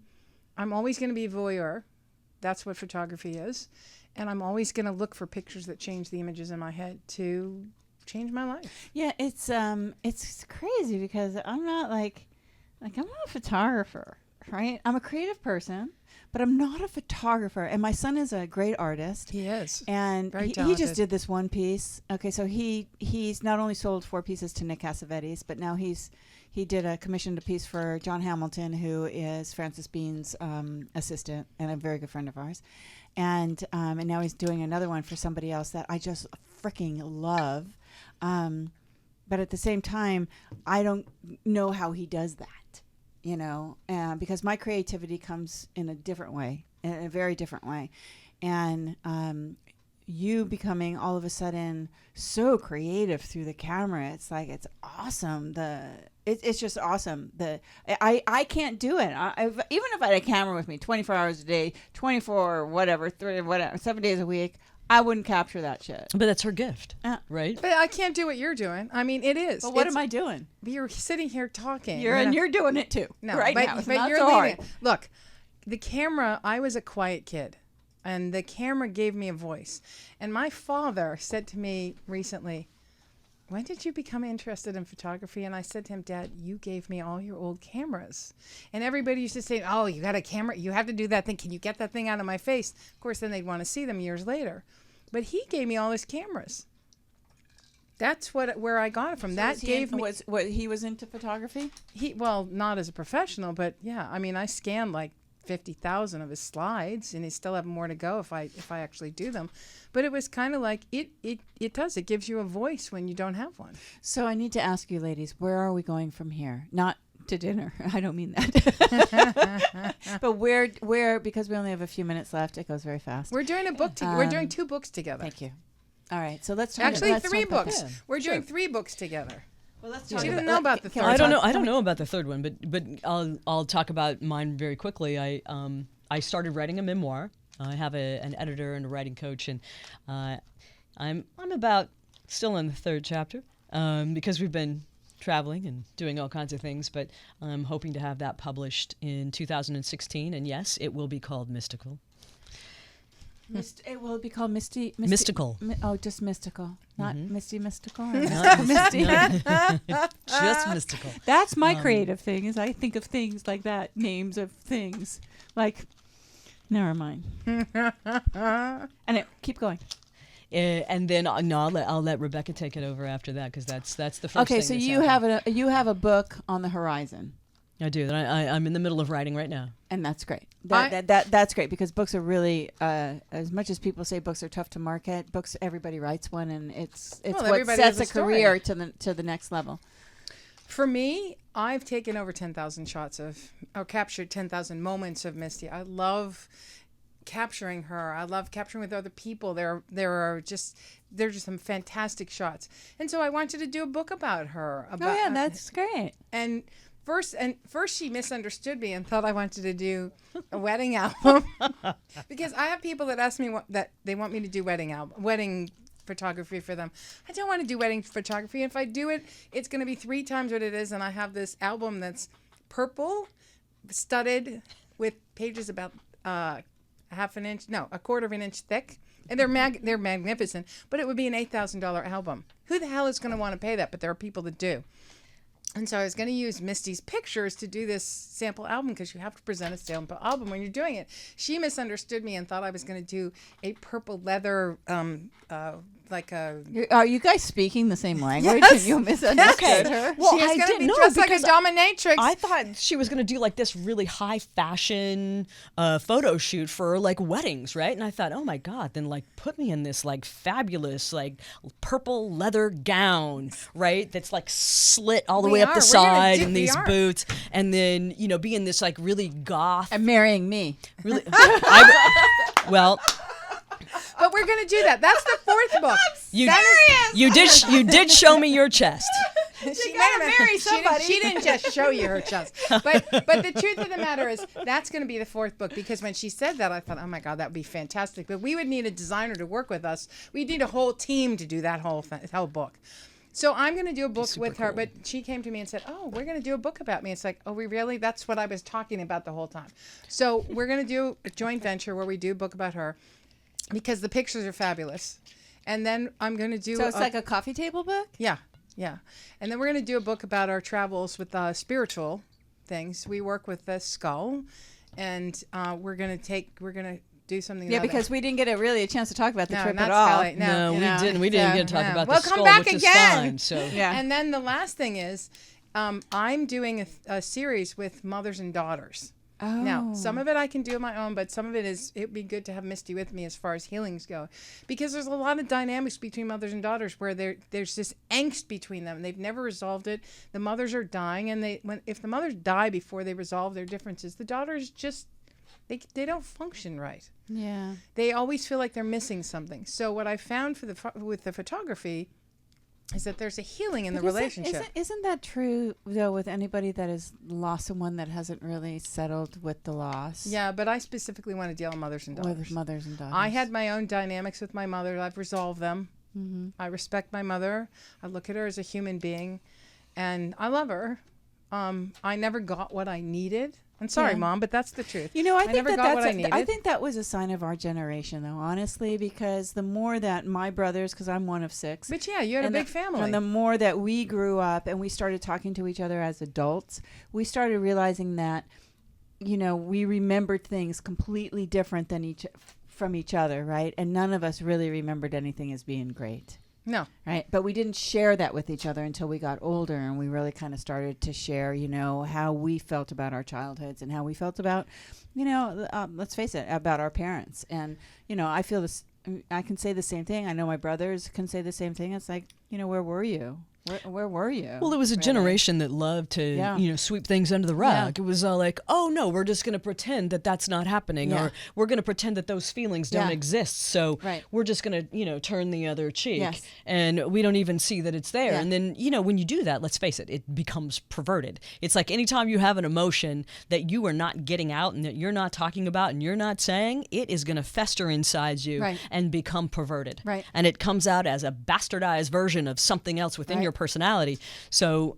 I'm always going to be a voyeur. That's what photography is. And I'm always going to look for pictures that change the images in my head to change my life. Yeah, it's crazy because I'm not I'm not a photographer, right? I'm a creative person, but I'm not a photographer. And my son is a great artist. He is. And Very he talented. just did this one piece. Okay, so he's not only sold 4 pieces to Nick Cassavetes, but now he did a commissioned a piece for John Hamilton, who is Francis Bean's assistant and a very good friend of ours. And now he's doing another one for somebody else that I just freaking love. But at the same time, I don't know how he does that, you know, because my creativity comes in a different way, in a very different way. And you becoming all of a sudden so creative through the camera, it's like, it's awesome. It's just awesome. I can't do it. Even if I had a camera with me 24 hours a day, 24 whatever, 7 days a week, I wouldn't capture that shit. But that's her gift, right? But I can't do what you're doing. I mean, it is. But what am I doing? You're sitting here talking. You're doing it too. No, right but, now. It's but not you're so leaving. hard. Look, the camera, I was a quiet kid, and the camera gave me a voice. And my father said to me recently, "When did you become interested in photography?" And I said to him, "Dad, you gave me all your old cameras." And everybody used to say, "Oh, you got a camera? You have to do that thing. Can you get that thing out of my face?" Of course, then they'd want to see them years later. But he gave me all his cameras. That's where I got it from. That gave me. He was into photography? Well, not as a professional, but yeah. I mean, I scanned like 50,000 of his slides, and he still have more to go if I actually do them. But it was kind of like it gives you a voice when you don't have one. So I need to ask you, ladies, where are we going from here? Not to dinner. I don't mean that. But where, because we only have a few minutes left, it goes very fast. We're doing a book together. We're doing 2 books together. Thank you. All right. So let's talk Actually, let's 3 talk about books. that. We're doing 3 books together. Well, let's She talk didn't know about the third. I don't know about the third one, but I'll talk about mine very quickly. I started writing a memoir. I have an editor and a writing coach, and I'm about still in the 3rd chapter because we've been traveling and doing all kinds of things, but I'm hoping to have that published in 2016, and yes, it will be called Mystical. It will be called Misti. Mystical. Just mystical, not Misty Mystical. Or Not- Misty. Just mystical. That's my creative thing. Is I think of things like that, names of things, like. Never mind. And keep going. And then I'll let Rebecca take it over after that because that's the first. Okay, thing so that's you happening. have a book on the horizon. I do. I'm in the middle of writing right now. And that's great. That's great because books are really, as much as people say books are tough to market, books, everybody writes one, and it's what everybody has sets a a career story. to the next level. For me, I've taken over 10,000 shots or captured 10,000 moments of Misty. I love capturing her. I love capturing with other people. They're just some fantastic shots. And so I wanted to do a book about her. Oh yeah, that's great. And first she misunderstood me and thought I wanted to do a wedding album because I have people that ask me that they want me to do wedding photography for them. I don't want to do wedding photography. If I do it, it's going to be 3 times what it is. And I have this album that's purple, studded with pages about a quarter of an inch thick. And they're magnificent, but it would be an $8,000 album. Who the hell is going to want to pay that? But there are people that do. And so I was going to use Misti's pictures to do this sample album because you have to present a sample album when you're doing it. She misunderstood me and thought I was going to do a purple leather, like a... Are you guys speaking the same language? Yes. And you misunderstood her? Well, She is I going to didn't be know dressed like a because dominatrix. I thought she was going to do like this really high fashion photo shoot for like weddings, right? And I thought, oh my God, then like put me in this like fabulous like purple leather gown, right? That's like slit all the way up the side and these boots. And then, you know, be in this like really goth. And marrying me. Really, But we're going to do that. That's the 4th book. you did show me your chest. She gotta marry somebody. She didn't just show you her chest. But the truth of the matter is that's going to be the 4th book because when she said that, I thought, oh my God, that would be fantastic. But we would need a designer to work with us. We'd need a whole team to do that whole book. So I'm going to do a book with her, but she came to me and said, oh, we're going to do a book about me. It's like, oh, we really? That's what I was talking about the whole time. So we're going to do a joint venture where we do a book about her because the pictures are fabulous. And then I'm going to do... So it's like a coffee table book? Yeah. And then we're going to do a book about our travels with spiritual things. We work with the skull, and we're going to do something. Yeah, because we didn't get a chance to talk about the trip not at all. Scully. No, we didn't. We didn't get to talk about the We'll skull, come back which again. is fine. So Yeah. And then the last thing is, I'm doing a series with mothers and daughters. Oh. Now, some of it I can do on my own, but some of it'd be good to have Misti with me as far as healings go. Because there's a lot of dynamics between mothers and daughters where there's this angst between them. They've never resolved it. The mothers are dying, and if the mothers die before they resolve their differences, the daughters just, they don't function right. Yeah. They always feel like they're missing something. So what I found with the photography is that there's a healing in the relationship. Isn't that true, though, with anybody that has lost someone that hasn't really settled with the loss? Yeah, but I specifically want to deal with mothers and daughters. With mothers and daughters. I had my own dynamics with my mother. I've resolved them. Mm-hmm. I respect my mother. I look at her as a human being, and I love her. I never got what I needed. I'm sorry, Mom, but that's the truth. You know, I think never got what I I needed. think that was a sign of our generation, though, honestly, because the more that my brothers, because I'm one of 6. But yeah, you had a big family. And the more that we grew up and we started talking to each other as adults, we started realizing that, you know, we remembered things completely different than from each other, right? And none of us really remembered anything as being great. No. Right. But we didn't share that with each other until we got older, and we really kind of started to share, you know, how we felt about our childhoods and how we felt about, you know, let's face it, about our parents. And, you know, I feel this, I can say the same thing. I know my brothers can say the same thing. It's like, you know, where were you? Where were you? Well, it was a generation that loved to, you know, sweep things under the rug. It was all like, oh, no, we're just going to pretend that that's not happening, or we're going to pretend that those feelings don't exist. So we're just going to, you know, turn the other cheek, and we don't even see that it's there. And then, you know, when you do that, let's face it, it becomes perverted. It's like anytime you have an emotion that you are not getting out and that you're not talking about and you're not saying, it is going to fester inside you and become perverted. Right. And it comes out as a bastardized version of something else within your personality. So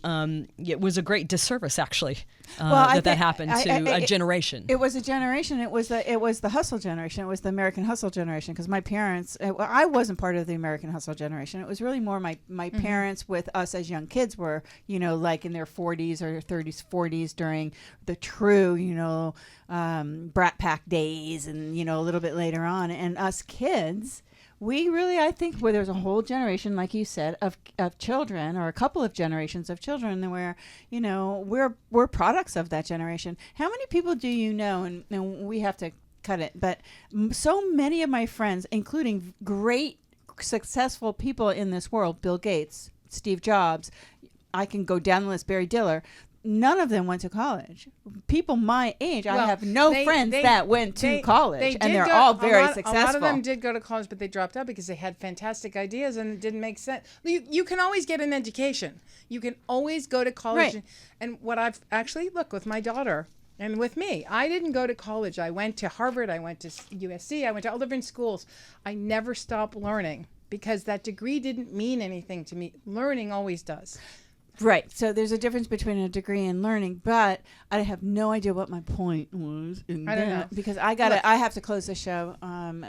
it was a great disservice, actually, that happened to a generation. It was a generation. It was the hustle generation. It was the American hustle generation. Because my parents, I wasn't part of the American hustle generation. It was really more my parents with us as young kids were, you know, like in their 40s or 30s, 40s during the true, you know, Brat Pack days, and, you know, a little bit later on. And us kids, we really, I think, where there's a whole generation, like you said, of children, or a couple of generations of children, where, you know, we're products of that generation. How many people do you know? And we have to cut it, but so many of my friends, including great, successful people in this world, Bill Gates, Steve Jobs, I can go down the list, Barry Diller, none of them went to college. People my age, I Well, have no friends that went to college, and they're all very successful. A lot of them did go to college, but they dropped out because they had fantastic ideas and it didn't make sense. You can always get an education. You can always go to college. Right. And what I've actually, look, with my daughter and with me, I didn't go to college. I went to Harvard. I went to USC. I went to all different schools. I never stopped learning because that degree didn't mean anything to me. Learning always does. Right. So there's a difference between a degree and learning, but I have no idea what my point was in I don't know. because I have to close the show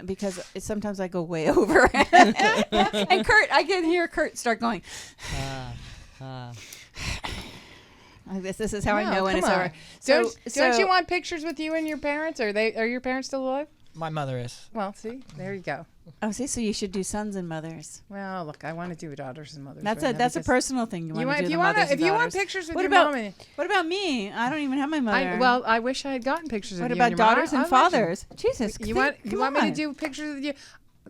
because sometimes I go way over. And Kurt, I can hear Kurt start going. This is how I know when it's over. So, don't you want pictures with you and your parents? Are your parents still alive? My mother is. Well, see, there you go. Oh, see, so you should do sons and mothers. Well, look, I want to do daughters and mothers. That's right now that's a because personal thing. You want to do the mothers and if you want daughters. pictures with What your about mom. what about me? I don't even have my mother. I wish I had gotten pictures What of you about and your mom. daughters and I'll fathers? Jesus, You want me to do pictures with you?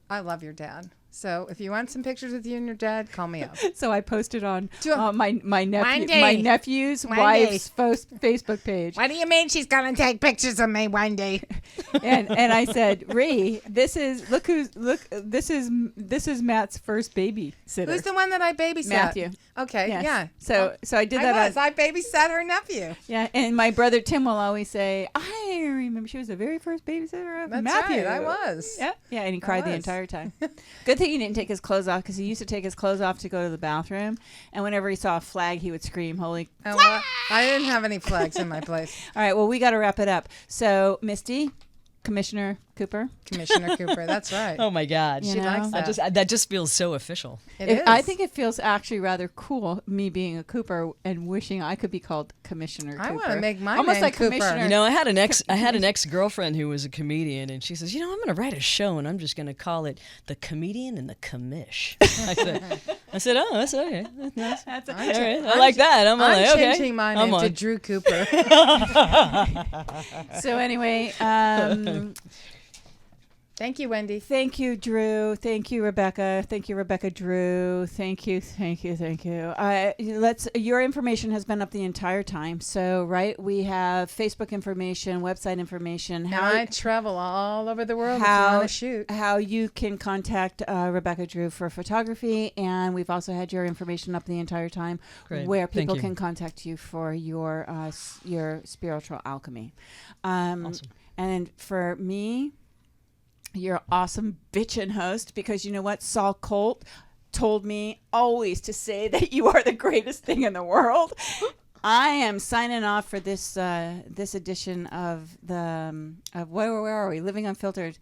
I love your dad. So if you want some pictures with you and your dad, call me up. So I posted on Do- my Wendy. nephew's Wendy. wife's Facebook page, What do you mean she's gonna take pictures of me one day? and I said, "Ree, this is this is Matt's first babysitter." Who's the one that I babysat? Matthew. Okay, Yes. yeah. So I did that. I babysat her nephew. Yeah, and my brother Tim will always say, "I remember she was the very first babysitter of That's Matthew." right, I was. Yeah, and he cried the was. entire time. Good thing he didn't take his clothes off because he used to take his clothes off to go to the bathroom, and whenever he saw a flag, he would scream, "Holy!" Oh, well, I didn't have any flags in my place. All right, well, we got to wrap it up. So, Misty, Commissioner Cooper. Commissioner Cooper, that's right. Oh my God. You She know? likes that. That just feels so official. It is. I think it feels actually rather cool, me being a Cooper and wishing I could be called Commissioner Cooper. I want to make my almost name like Cooper. Commissioner. You know, I had an ex-girlfriend who was a comedian, and she says, "You know, I'm going to write a show, and I'm just going to call it The Comedian and the Commish." I said, "Oh, that's okay. That's nice. That's All right, I like that." I'm like, I'm okay. changing my I'm name to on. Drew Cooper. So anyway, Thank you, Wendy. thank you, Drew. Thank you, Rebecca. Thank you, Rebecca Drew. Thank you. Your information has been up the entire time. So, right, we have Facebook information, website information. Now I travel all over the world if you want to shoot. How you can contact Rebecca Drew for photography, and we've also had your information up the entire time, Great. where Thank people you. can contact you for your spiritual alchemy. Awesome. And for me, you're awesome bitchin' host, because you know what? Saul Colt told me always to say that you are the greatest thing in the world. I am signing off for this this edition of the where are we? Living Unfiltered.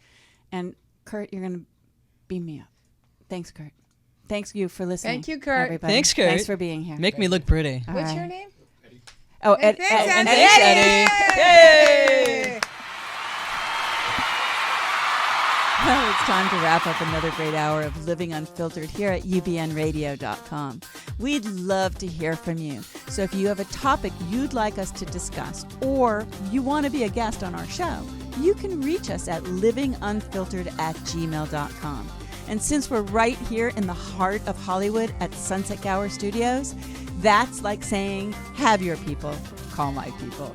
And Kurt, you're gonna beam me up. Thanks, Kurt. Thanks you for listening. Thank you, Kurt. Everybody. Thanks, Kurt. Thanks for being here. Make me look pretty. All What's right. your name? Oh, And Ed, thanks, and Eddie. thanks, Eddie. Yay! Well, it's time to wrap up another great hour of Living Unfiltered here at ubnradio.com. We'd love to hear from you. So if you have a topic you'd like us to discuss, or you want to be a guest on our show, you can reach us at livingunfiltered@gmail.com. And since we're right here in the heart of Hollywood at Sunset Gower Studios, that's like saying, have your people call my people.